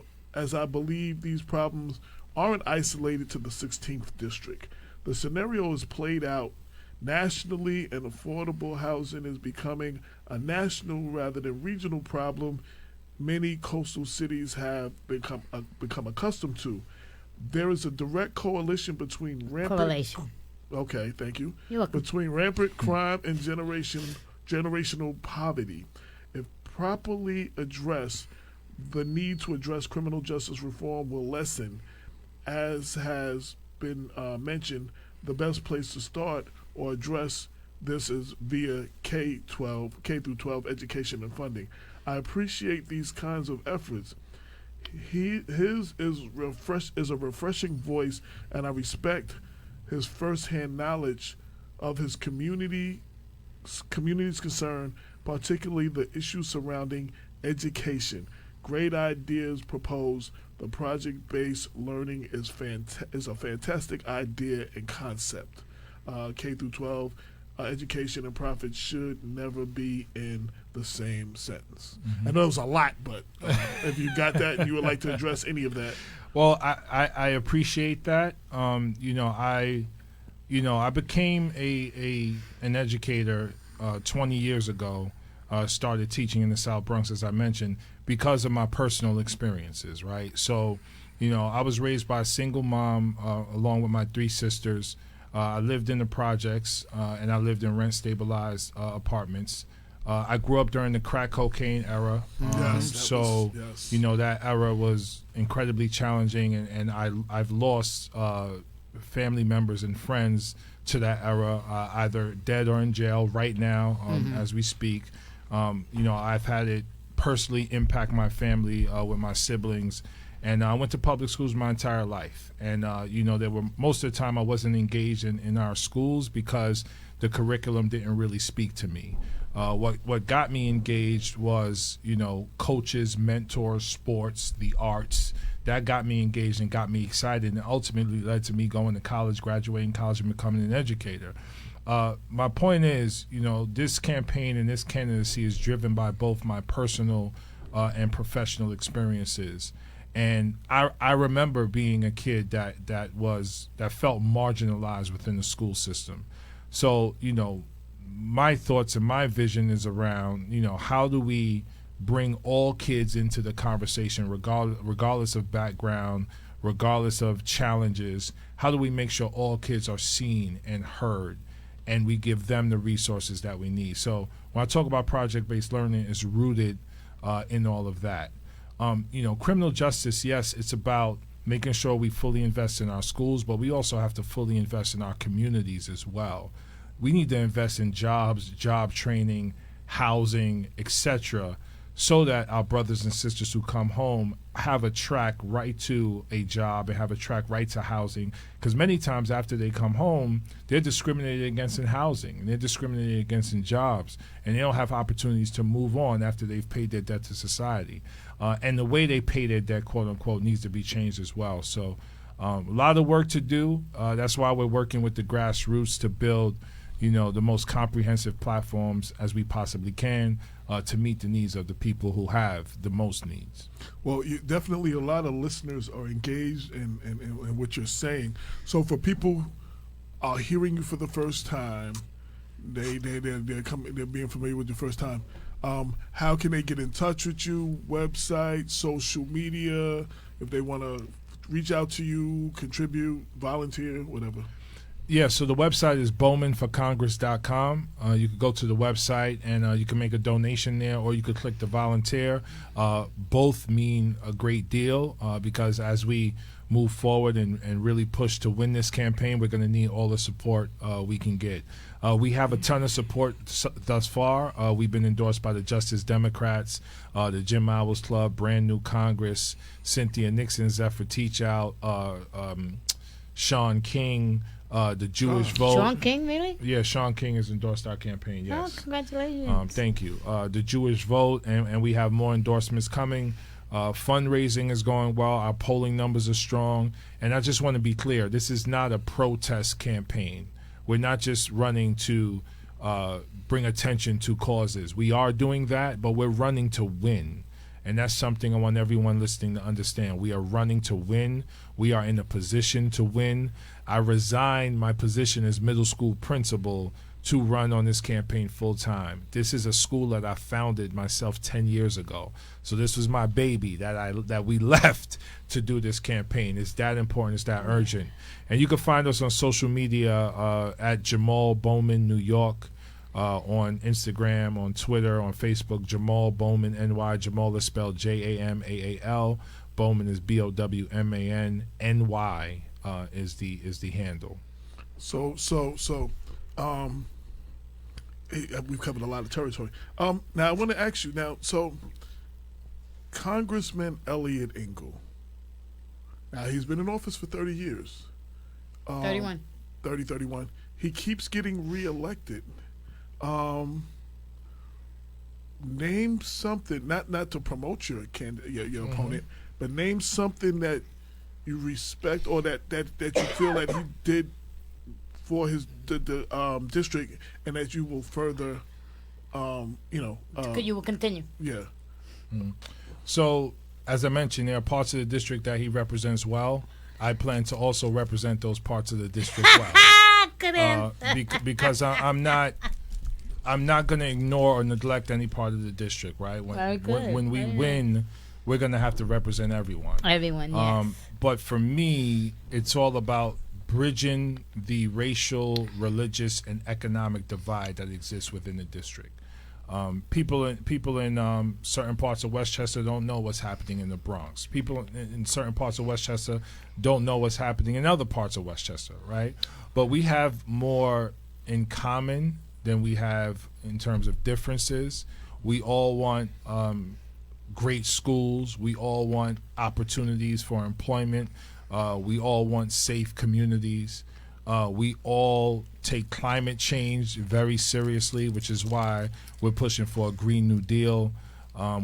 [SPEAKER 1] I believe these problems aren't isolated to the 16th district? The scenario is played out nationally, and affordable housing is becoming a national rather than regional problem many coastal cities have become accustomed to. There is a direct correlation between
[SPEAKER 2] Correlation.
[SPEAKER 1] Okay, thank you.
[SPEAKER 2] You're welcome.
[SPEAKER 1] Between rampant crime and generational poverty. If properly addressed, the need to address criminal justice reform will lessen. As has been mentioned, the best place to start or address this is via K through 12 education and funding. I appreciate these kinds of efforts. His is a refreshing voice, and I respect his firsthand knowledge of his community's concern, particularly the issues surrounding education. Great ideas proposed. The project-based learning is a fantastic idea and concept. K through 12 education and profit should never be in the same sentence.
[SPEAKER 3] Mm-hmm.
[SPEAKER 1] I know it was a lot, but if you got that and you would like to address any of that.
[SPEAKER 3] Well, I appreciate that. I became an educator 20 years ago. Started teaching in the South Bronx, as I mentioned, because of my personal experiences. Right. So, I was raised by a single mom along with my three sisters. I lived in the projects, and I lived in rent-stabilized apartments. I grew up during the crack cocaine era, that era was incredibly challenging, and I've lost family members and friends to that era, either dead or in jail right now as we speak. I've had it personally impact my family with my siblings. And I went to public schools my entire life. And, there were most of the time I wasn't engaged in our schools because the curriculum didn't really speak to me. What got me engaged was, coaches, mentors, sports, the arts. That got me engaged and got me excited, and ultimately led to me going to college, graduating college, and becoming an educator. My point is, this campaign and this candidacy is driven by both my personal and professional experiences. And I remember being a kid that felt marginalized within the school system. So, my thoughts and my vision is around, how do we bring all kids into the conversation, regardless of background, regardless of challenges? How do we make sure all kids are seen and heard, and we give them the resources that we need? So when I talk about project-based learning, it's rooted in all of that. Criminal justice, yes, it's about making sure we fully invest in our schools, but we also have to fully invest in our communities as well. We need to invest in jobs, job training, housing, etc., so that our brothers and sisters who come home have a track right to a job and have a track right to housing. Because many times after they come home, they're discriminated against in housing, and they're discriminated against in jobs, and they don't have opportunities to move on after they've paid their debt to society. And the way they pay their debt, quote unquote, needs to be changed as well. So a lot of work to do. That's why we're working with the grassroots to build, the most comprehensive platforms as we possibly can to meet the needs of the people who have the most needs.
[SPEAKER 1] Well, definitely a lot of listeners are engaged in what you're saying. So for people hearing you for the first time, they're being familiar with you first time. How can they get in touch with you? Website, social media, if they want to reach out to you, contribute, volunteer, whatever?
[SPEAKER 3] Yeah, so the website is bowmanforcongress.com. You can go to the website and you can make a donation there, or you could click the volunteer. Both mean a great deal because as we move forward and really push to win this campaign, we're going to need all the support we can get. We have a ton of support thus far. We've been endorsed by the Justice Democrats, the Jamaal Club, Brand New Congress, Cynthia Nixon, Zephyr Teachout, Sean King, the Jewish Vote.
[SPEAKER 2] Sean King, really?
[SPEAKER 3] Yeah, Sean King has endorsed our campaign, yes.
[SPEAKER 2] Oh, congratulations.
[SPEAKER 3] Thank you. The Jewish Vote, and we have more endorsements coming. Fundraising is going well. Our polling numbers are strong. And I just want to be clear, this is not a protest campaign. We're not just running to bring attention to causes. We are doing that, but we're running to win. And that's something I want everyone listening to understand. We are running to win. We are in a position to win. I resigned my position as middle school principal to run on this campaign full time. This is a school that I founded myself 10 years ago. So this was my baby that we left to do this campaign. It's that important. It's that urgent. And you can find us on social media at Jamaal Bowman New York. On Instagram, on Twitter, on Facebook, Jamaal Bowman NY. Jamaal is spelled Jamaal. Bowman is Bowman. NY is the handle.
[SPEAKER 1] So we've covered a lot of territory. Now I want to ask you now. So Congressman Elliot Engel. Now he's been in office for 30 years.
[SPEAKER 2] 31.
[SPEAKER 1] 31. He keeps getting reelected. Name something, not to promote your opponent, but name something that you respect or that you feel that he did for the district, and that you will further,
[SPEAKER 2] You will continue.
[SPEAKER 1] Yeah.
[SPEAKER 3] So, as I mentioned, there are parts of the district that he represents well. I plan to also represent those parts of the district well. Because I'm not going to ignore or neglect any part of the district, right? When we win, we're going to have to represent everyone.
[SPEAKER 2] Everyone, yes.
[SPEAKER 3] But for me, it's all about bridging the racial, religious, and economic divide that exists within the district. People in certain parts of Westchester don't know what's happening in the Bronx. People in certain parts of Westchester don't know what's happening in other parts of Westchester, right? But we have more in common than we have in terms of differences. We all want great schools. We all want opportunities for employment. We all want safe communities. We all take climate change very seriously, which is why we're pushing for a Green New Deal.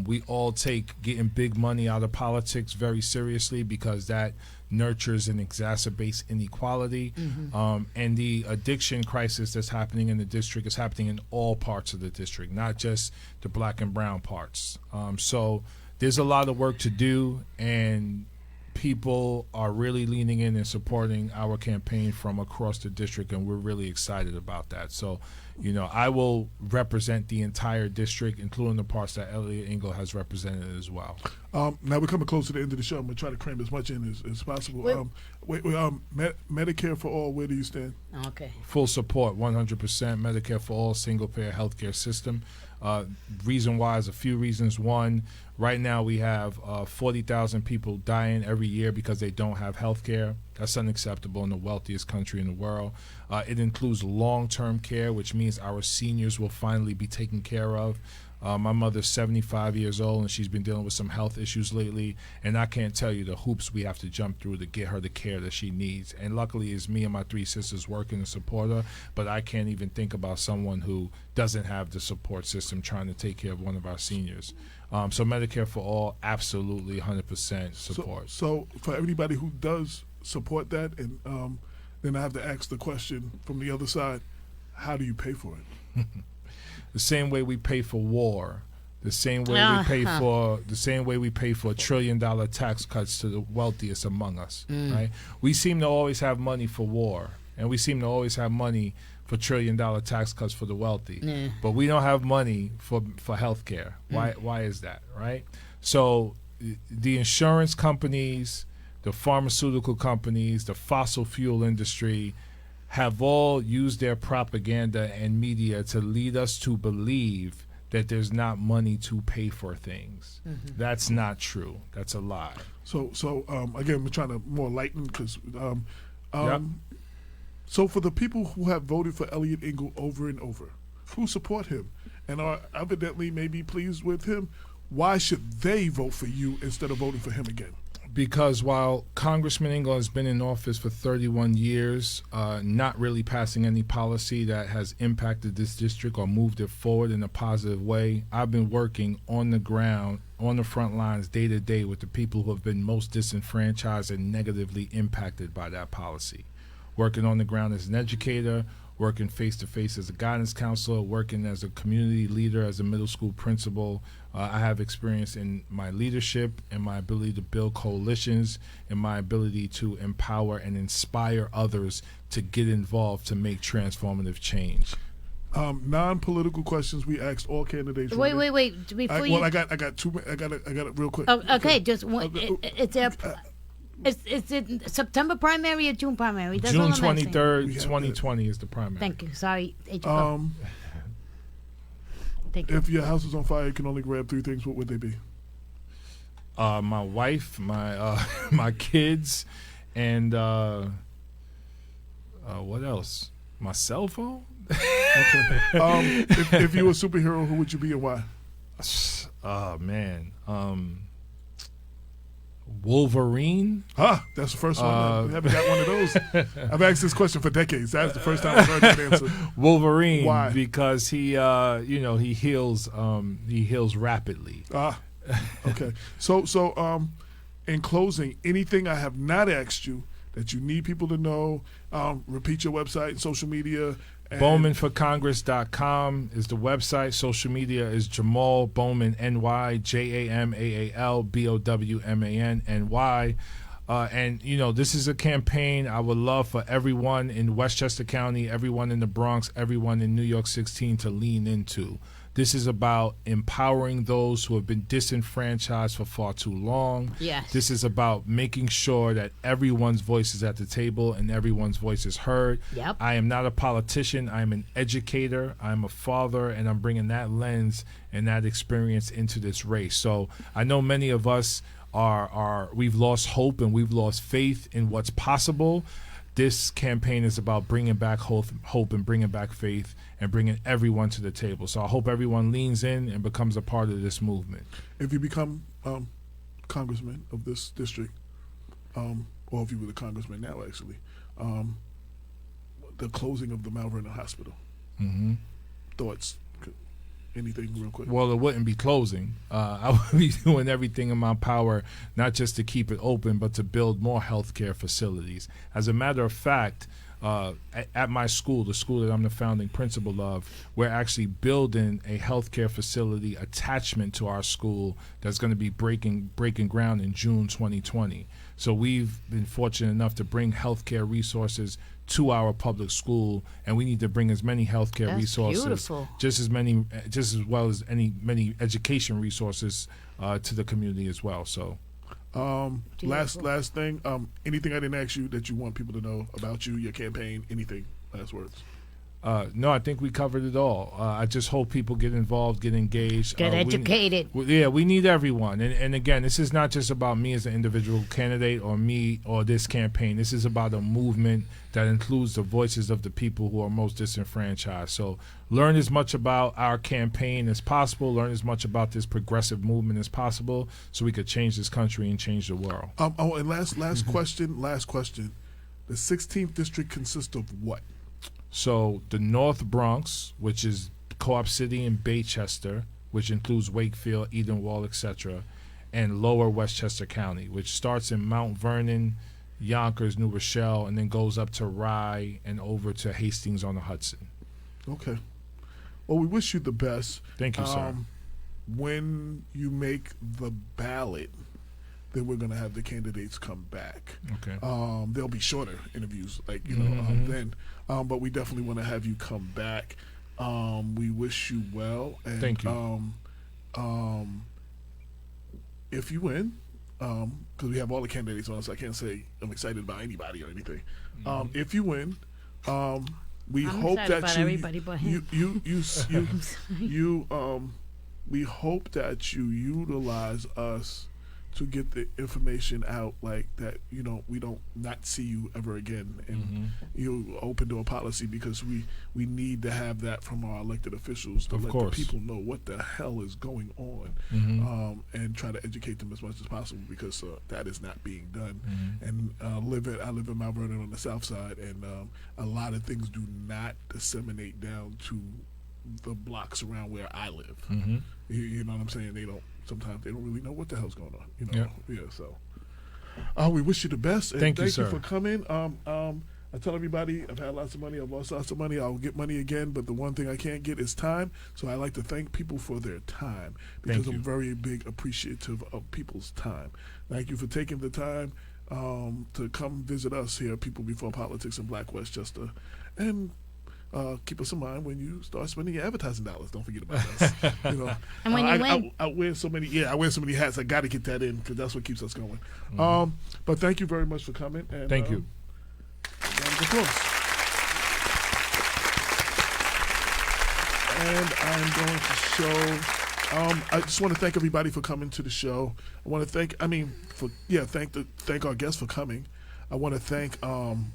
[SPEAKER 3] We all take getting big money out of politics very seriously because that nurtures and exacerbates inequality. And the addiction crisis that's happening in the district is happening in all parts of the district, not just the black and brown parts. So there's a lot of work to do, and people are really leaning in and supporting our campaign from across the district, and we're really excited about that. So, I will represent the entire district, including the parts that Elliot Engel has represented as well.
[SPEAKER 1] Now we're coming close to the end of the show. I'm going to try to cram as much in as possible. Medicare for all, where do you stand?
[SPEAKER 2] Okay.
[SPEAKER 3] Full support, 100%. Medicare for all, single-payer healthcare system. Reason why is a few reasons. One, right now we have 40,000 people dying every year because they don't have health care. That's unacceptable in the wealthiest country in the world. It includes long-term care, which means our seniors will finally be taken care of. My mother's 75 years old, and she's been dealing with some health issues lately, and I can't tell you the hoops we have to jump through to get her the care that she needs. And luckily, it's me and my 3 sisters working to support her, but I can't even think about someone who doesn't have the support system trying to take care of one of our seniors. So Medicare for all, absolutely 100% support.
[SPEAKER 1] So for everybody who does support that, and then I have to ask the question from the other side, how do you pay for it?
[SPEAKER 3] The same way we pay for war, the same way we pay for $1 trillion tax cuts to the wealthiest among us, right? We seem to always have money for war, and we seem to always have money for $1 trillion tax cuts for the wealthy, but we don't have money for health care. Why is that, right? So the insurance companies, the pharmaceutical companies, the fossil fuel industry have all used their propaganda and media to lead us to believe that there's not money to pay for things. That's not true. That's a lie.
[SPEAKER 1] So again, we're trying to more lighten because.
[SPEAKER 3] Yep.
[SPEAKER 1] So for the people who have voted for Elliot Engel over and over, who support him and are evidently maybe pleased with him, why should they vote for you instead of voting for him again?
[SPEAKER 3] Because while Congressman Engel has been in office for 31 years, not really passing any policy that has impacted this district or moved it forward in a positive way, I've been working on the ground, on the front lines, day to day with the people who have been most disenfranchised and negatively impacted by that policy. Working on the ground as an educator, working face-to-face as a guidance counselor, working as a community leader, as a middle school principal. I have experience in my leadership and my ability to build coalitions and my ability to empower and inspire others to get involved to make transformative change.
[SPEAKER 1] Non-political questions we asked all candidates.
[SPEAKER 2] Wait. Before
[SPEAKER 1] I got it real quick.
[SPEAKER 2] Oh, okay, just one. Is it September primary or June primary? That's
[SPEAKER 3] June
[SPEAKER 2] all I'm asking.
[SPEAKER 3] 23rd, 2020 is the primary.
[SPEAKER 2] Thank you. Sorry. Thank you.
[SPEAKER 1] If your house is on fire, you can only grab 3 things. What would they be?
[SPEAKER 3] My wife, my my kids, and what else? My cell phone.
[SPEAKER 1] Okay. If you were a superhero, who would you be and why?
[SPEAKER 3] Oh man, Wolverine.
[SPEAKER 1] That's the first one. I haven't got one of those. I've asked this question for decades. That's the first time I've heard that answer.
[SPEAKER 3] Wolverine.
[SPEAKER 1] Why?
[SPEAKER 3] Because he heals rapidly.
[SPEAKER 1] Okay. So, in closing, anything I have not asked you that you need people to know, repeat your website, social media.
[SPEAKER 3] BowmanForCongress.com is the website. Social media is Jamaal Bowman NY, Jamaal Bowman NY. And this is a campaign I would love for everyone in Westchester County, everyone in the Bronx, everyone in New York 16 to lean into. This is about empowering those who have been disenfranchised for far too long.
[SPEAKER 2] Yes.
[SPEAKER 3] This is about making sure that everyone's voice is at the table and everyone's voice is heard.
[SPEAKER 2] Yep.
[SPEAKER 3] I am not a politician. I am an educator. I'm a father, and I'm bringing that lens and that experience into this race. So I know many of us we've lost hope and we've lost faith in what's possible. This campaign is about bringing back hope and bringing back faith and bringing everyone to the table. So I hope everyone leans in and becomes a part of this movement.
[SPEAKER 1] If you become congressman of this district, or if you were the congressman now, actually, the closing of the Mount Vernon Hospital.
[SPEAKER 3] Mm-hmm.
[SPEAKER 1] Thoughts? Anything real quick?
[SPEAKER 3] Well, it wouldn't be closing. I would be doing everything in my power, not just to keep it open, but to build more healthcare facilities. As a matter of fact, at my school, the school that I'm the founding principal of, we're actually building a healthcare facility attachment to our school that's going to be breaking ground in June 2020. So we've been fortunate enough to bring healthcare resources to our public school, and we need to bring as many healthcare
[SPEAKER 2] That's
[SPEAKER 3] resources,
[SPEAKER 2] beautiful.
[SPEAKER 3] just as well as many education resources to the community as well. So,
[SPEAKER 1] last thing. Anything I didn't ask you that you want people to know about you, your campaign, anything? Last words.
[SPEAKER 3] No, I think we covered it all. I just hope people get involved, get engaged.
[SPEAKER 2] Get educated.
[SPEAKER 3] We need everyone. And again, this is not just about me as an individual candidate or me or this campaign. This is about a movement that includes the voices of the people who are most disenfranchised. So learn as much about our campaign as possible. Learn as much about this progressive movement as possible so we could change this country and change the world.
[SPEAKER 1] And last question. The 16th district consists of what?
[SPEAKER 3] So the North Bronx, which is Co-op City and Baychester, which includes Wakefield, Edenwald, etc., and Lower Westchester County, which starts in Mount Vernon, Yonkers, New Rochelle, and then goes up to Rye and over to Hastings on the Hudson.
[SPEAKER 1] Okay. Well, we wish you the best.
[SPEAKER 3] Thank you, sir.
[SPEAKER 1] When you make the ballot, then we're going to have the candidates come back.
[SPEAKER 3] Okay.
[SPEAKER 1] There'll be shorter interviews, then. But we definitely want to have you come back. We wish you well. And,
[SPEAKER 3] thank you.
[SPEAKER 1] If you win, because we have all the candidates on, so I can't say I'm excited about anybody or anything. If you win, we
[SPEAKER 2] I'm
[SPEAKER 1] hope
[SPEAKER 2] excited
[SPEAKER 1] that
[SPEAKER 2] about
[SPEAKER 1] you,
[SPEAKER 2] everybody but him.
[SPEAKER 1] we hope that you utilize us to get the information out, like that, we don't not see you ever again, and you open to a policy, because we need to have that from our elected officials to let the people know what the hell is going on, and try to educate them as much as possible, because that is not being done. And I live in Mount Vernon on the south side, and a lot of things do not disseminate down to the blocks around where I live. You know what I'm saying? Sometimes they don't really know what the hell's going on. So we wish you the best, and
[SPEAKER 3] thank you
[SPEAKER 1] for coming. I tell everybody I've had lots of money, I've lost lots of money, I'll get money again, but the one thing I can't get is time. So I like to thank people for their time, because I'm very big appreciative of people's time. Thank you for taking the time to come visit us here, People Before Politics in Black Westchester, and keep us in mind when you start spending your advertising dollars. Don't forget about us.
[SPEAKER 2] And when you win,
[SPEAKER 1] I wear so many. I wear so many hats. I got to get that in, because that's what keeps us going. But thank you very much for coming. And,
[SPEAKER 3] thank you.
[SPEAKER 1] Round of applause. And I'm going to show. I just want to thank everybody for coming to the show. I want to thank our guests for coming. I want to thank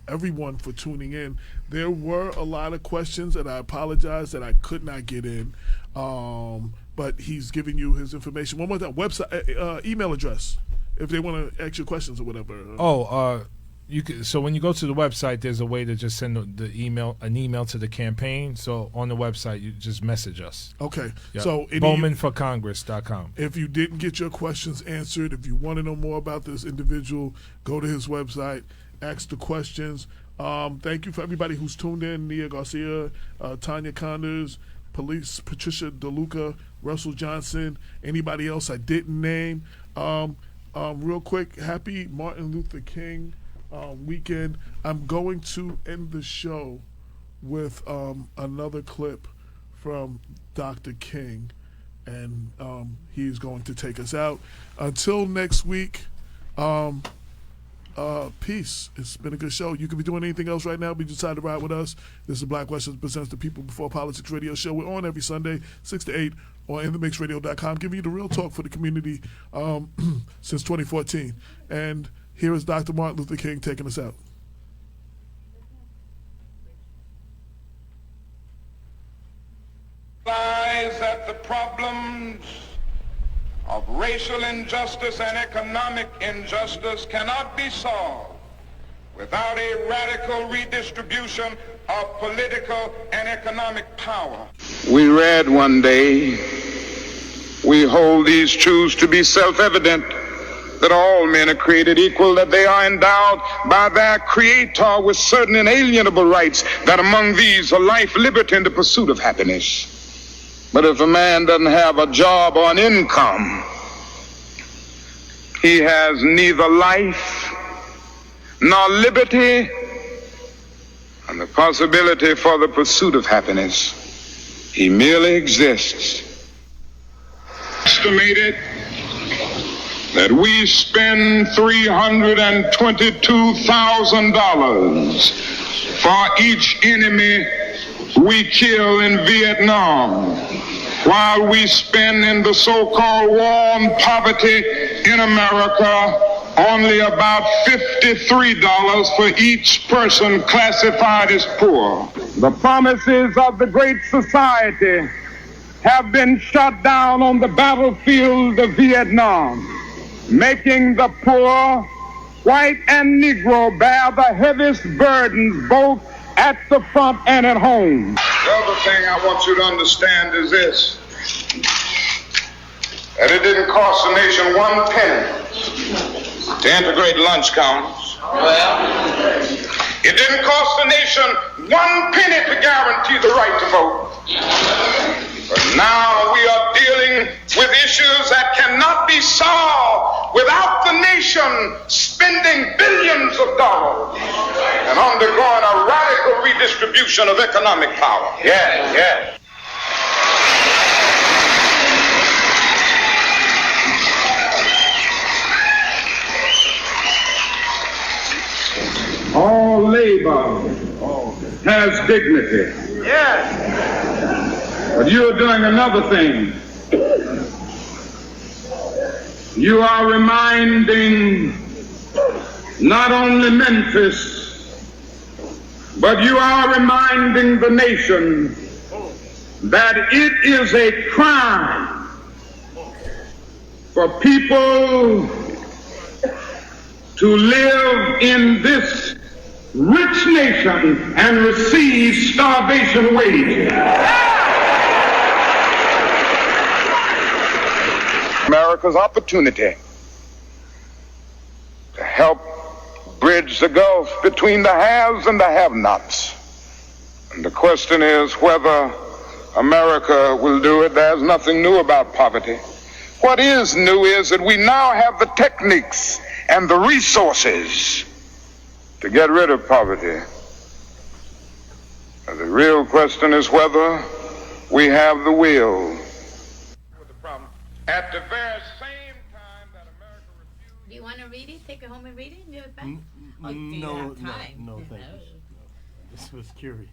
[SPEAKER 1] everyone for tuning in. There were a lot of questions, and I apologize that I could not get in. But he's giving you his information. One more time, website, email address, if they want to ask you questions or whatever.
[SPEAKER 3] You can, so when you go to the website, there's a way to just send an email to the campaign. So on the website, you just message us.
[SPEAKER 1] Okay.
[SPEAKER 3] Yep.
[SPEAKER 1] So
[SPEAKER 3] BowmanForCongress.com.
[SPEAKER 1] If you didn't get your questions answered, if you want to know more about this individual, go to his website, ask the questions. Thank you for everybody who's tuned in: Nia Garcia, Tanya Condors, Police Patricia DeLuca, Russell Johnson, anybody else I didn't name. Real quick, happy Martin Luther King weekend. I'm going to end the show with another clip from Dr. King, and he's going to take us out. Until next week, peace. It's been a good show. You could be doing anything else right now, but you decided to ride with us. This is Black Westchester presents the People Before Politics radio show. We're on every Sunday, 6 to 8 on InTheMixRadio.com, giving you the real talk for the community since 2014. And here is Dr. Martin Luther King taking us out.
[SPEAKER 4] Realize that the problems of racial injustice and economic injustice cannot be solved without a radical redistribution of political and economic power.
[SPEAKER 5] We read one day, we hold these truths to be self-evident, that all men are created equal, that they are endowed by their Creator with certain inalienable rights, that among these are life, liberty, and the pursuit of happiness. But if a man doesn't have a job or an income, he has neither life nor liberty and the possibility for the pursuit of happiness. He merely exists. Estimated that we spend $322,000 for each enemy we kill in Vietnam, while we spend in the so-called war on poverty in America only about $53 for each person classified as poor. The promises of the Great Society have been shot down on the battlefield of Vietnam, making the poor, white and Negro, bear the heaviest burdens both at the front and at home.
[SPEAKER 4] The other thing I want you to understand is this, that it didn't cost the nation one penny to integrate lunch counters. It didn't cost the nation one penny to guarantee the right to vote. But now we are dealing with issues that cannot be solved without the nation spending billions of dollars and undergoing a radical redistribution of economic power. Yes.
[SPEAKER 5] called labor has dignity. But you're doing another thing. You are reminding not only Memphis, but you are reminding the nation that it is a crime for people to live in this rich nation and receive starvation wages.
[SPEAKER 4] America's opportunity to help bridge the gulf between the haves and the have-nots. And the question is whether America will do it. There's nothing new about poverty. What is new is that we now have the techniques and the resources to get rid of poverty. And the real question is whether we have the will. At the very same time that America refused...
[SPEAKER 2] Do you want to read it? Take it home and read it and give it back?
[SPEAKER 6] No, thank you. No. This was curious.